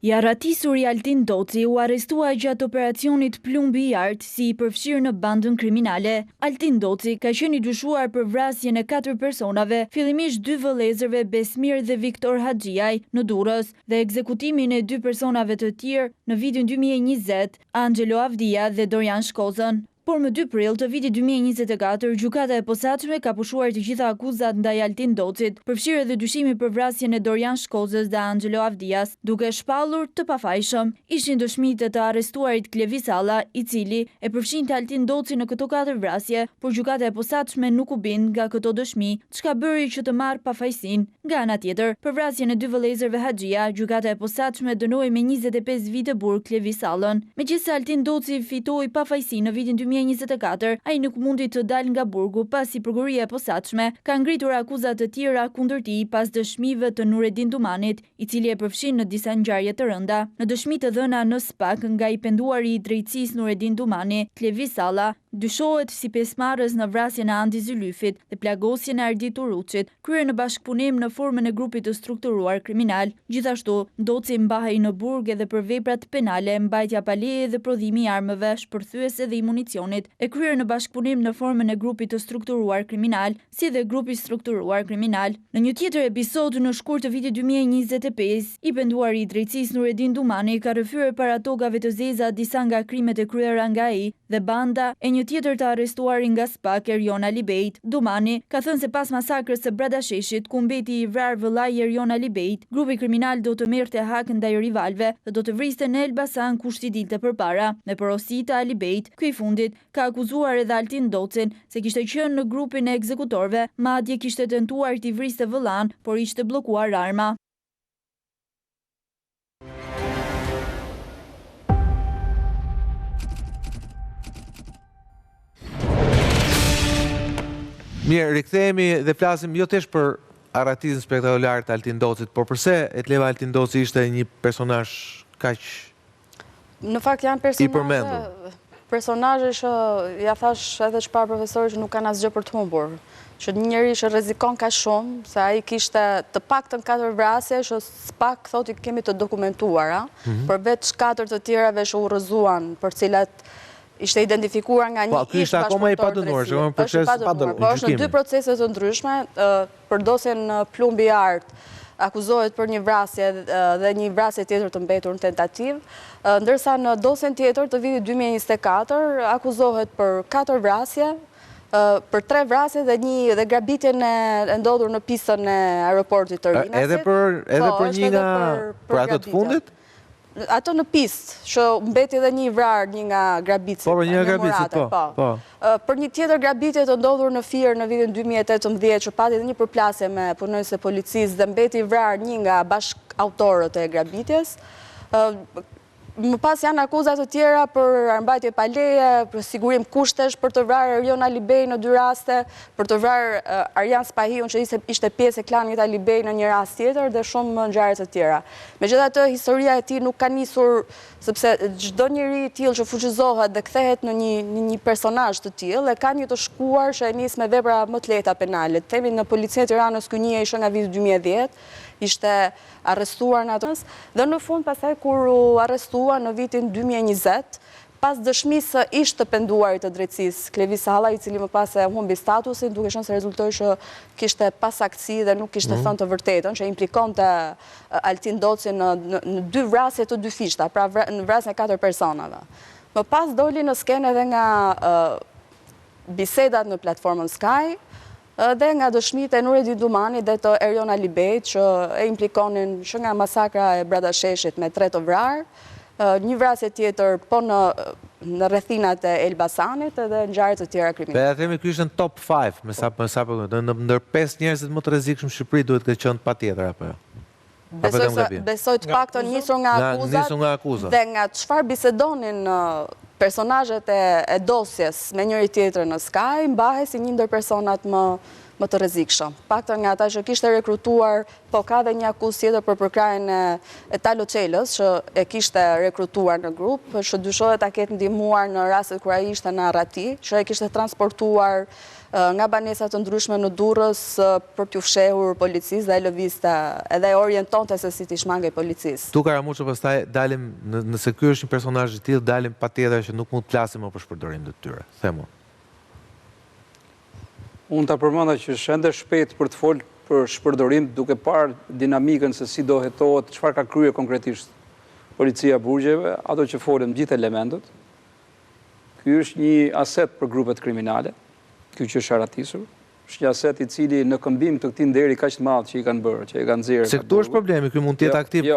I arratisur Altin Doci u arrestua gjatë operacionit Plumbi i Artë si i përfshirë në bandën kriminale. Altin Doci ka qenë i dyshuar për vrasjen e 4 personave, fillimisht 2 vëllezërve Besmir dhe Viktor Haxhiaj në Durrës dhe ekzekutimin e 2 personave të tjerë në vitin 2020, Angelo Avdia dhe Dorian Shkozën. Por më 2 prill të vitit 2024, gjykata e posaçme ka pushuar të gjitha akuzat ndaj Altin Docit, përfshirë edhe dyshimi për vrasjen e Dorian Shkozës dhe Angelo Avdias, duke shpallur të pafajshëm. Ishin dëshmitë të arrestuarit Klevi Salla, i cili e përfshinte Altin Doci në këto 4 vrasje, por gjykata e posaçme nuk u bind nga këto dëshmi, çka bëri që të marrë pafajësinë. Nga ana tjetër, për vrasjen e 2 vëllezërve Haxhia, gjykata e posaçme dënoi me 25 vite burg Klevi Sallën. Megjithëse Altin Doci fitoi pafajësinë në vitin 2024, ai nuk mundi të dalë nga burgu pasi prokuroria e posaçme ka ngritur akuzat të tjera kundër tij pas dëshmive të Nuredin Dumanit, i cili e përfshin në disa ngjarje të rënda. Në dëshmi të dhëna në SPAK nga i penduari i drejtësisë Nuredin Dumani, Klevi Salla dyshohet si pjesëmarrës në vrasjen e Andi Zylyfit dhe plagosjen e Ardit Turuçit, kryer në bashkëpunim në formën e grupit të strukturuar kriminal. Gjithashtu, Doci mbahej në burg edhe për veprat penale, mbajtja pa leje dhe prodhimi i armëve, shpërthyese dhe i municionit, e kryer në bashkëpunim në formën e grupit të strukturuar kriminal, si dhe grupi strukturuar kriminal. Në një tjetër episod në shkurt të vitit 2025, i penduari i drejtësisë Nuredin Dumani ka rrëfyer para tokave të zeza disa nga krimet e kryera nga ai dhe banda e një tjetër të arrestuari nga SPAK, Erjon Alibejt. Dumani ka thënë se pas masakrës së Bradasheshit, ku mbeti i vrarë vëllai Erjon Alibejt, grupi kriminal do të merrte hak ndaj rivalëve dhe do të vriste në Elbasan kush t'i dilte përpara. Me porositë e Alibejt, ky i fundit ka akuzuar edhe Altin Docin se kishte qenë në grupin e ekzekutorëve, madje kishte tentuar t'i vriste vëllan, por ishte bllokuar arma. Mirë, rikthehemi dhe flasim jo thjesht për arratizën spektakolar të Altin Docit, por përse Etleva Altin Doci ishte një personazh kaq në fakt janë personazhe që ja thash edhe çfarë profesorit që nuk kanë asgjë për të humbur. Që një njeri që rrezikon kaq shumë, se ai kishte të paktën 4 vrasje që SPAK thotë kemi të dokumentuara, përveç 4 të tjerave që u rrëzuan, për cilat ishte identifikuar nga një ish bashkëpunëtor drejtësie. Po është në 2 procese të ndryshme, për dosjen Plumbi i Artë akuzohet për një vrasje dhe një vrasje tjetër të mbetur në tentativë, ndërsa në dosjen tjetër të vitit 2024 akuzohet për 4 vrasje, për 3 vrasje dhe grabitjen e ndodhur në pistën e aeroportit të Rinasit. Edhe për një nga për ato të fundit? Ato në pistë, që mbeti edhe një i vrarë, një nga grabicit. Po, për një nga grabicit, po. Për një tjetër grabitje të ndodhur në Fier në vitin 2018, që pati edhe një përplasje me punonjës e policisë dhe mbeti i vrarë një nga bashkëautorët e grabitjes. Më pas janë akuzat të tjera për armbajtje pa leje, për sigurim kushtesh, për të vrarë Erjon Alibej në 2 raste, për të vrarë Arjan Spahiun që ishte pjesë e klanit Alibej në një rast tjetër dhe shumë ngjarje të tjera. Megjithatë, historia e tij nuk ka nisur sepse çdo njeri i tillë që fuqizohet dhe kthehet në një personazh të tillë e ka një të shkuar që e nis me vepra më të lehta penale. Themi në Policinë e Tiranës ky njeri ishte nga viti 2010, ishte arrestuar në atës, dhe në fund pasaj kur u arrestua në vitin 2020, pas dëshmisë së ish të penduarit të drejtësisë Klevi Salla, i cili më pas e humbi statusin, duke qenë se rezultoi që kishte pasaktësi dhe nuk kishte thënë të vërtetën, që implikonte Altin Docin në 2 vrasje të 2 fishta, pra në vrasjen e 4 personave. Më pas doli në skenë edhe nga bisedat në platformën Sky, dhe nga dëshmitë e Nuredin Dumani dhe të Erjon Alibejt, që e implikonin që nga masakra e Bradasheshit me 3 të vrarë, një vrasje tjetër po në rrethinat e Elbasanit edhe ngjarje të tjera kriminale. Themi ky ishte në top 5, me sa po ndër 5 njerëzit më të rrezikshëm në Shqipëri duhet të qenë patjetër apo jo? Besoj të paktën nisur nga akuzat dhe nga çfarë bisedonin personazhet e dosjes me njëri tjetër në Sky, mbahet si një ndër personat më më të rrezikshëm. Paktën nga ata që kishte rekrutuar, po ka dhe një akuzë tjetër për përkrajen e Talo Çelës, që e kishte rekrutuar në grup, që dyshohet ta ketë ndihmuar në rastet kur ai ishte në Arrati, që e kishte transportuar nga banesat të ndryshme në Durrës për t'u fshehur policisë dhe lëvizte edhe orientonte se si t'i shmangej policisë. Tu Karamuço, pastaj dalim, nëse ky është një personazh i tillë, dalim patjetër që nuk mund të flasim më për shpërdorim të tyre. Themo. Unë ta përmenda që shende shpejt për të folë për shpërdorim, duke parë dinamikën se si do hetohet, çfarë ka kryer konkretisht policia burgjeve, ato që folën gjithë elementët. Ky është një aset për grupet kriminale, ky që është aratisur, është një aset i cili në këmbim të këtij nderi kaq të madh që i kanë bërë, që i kanë nxjerrë. Se këtu është problemi, ky mund të jetë aktiv.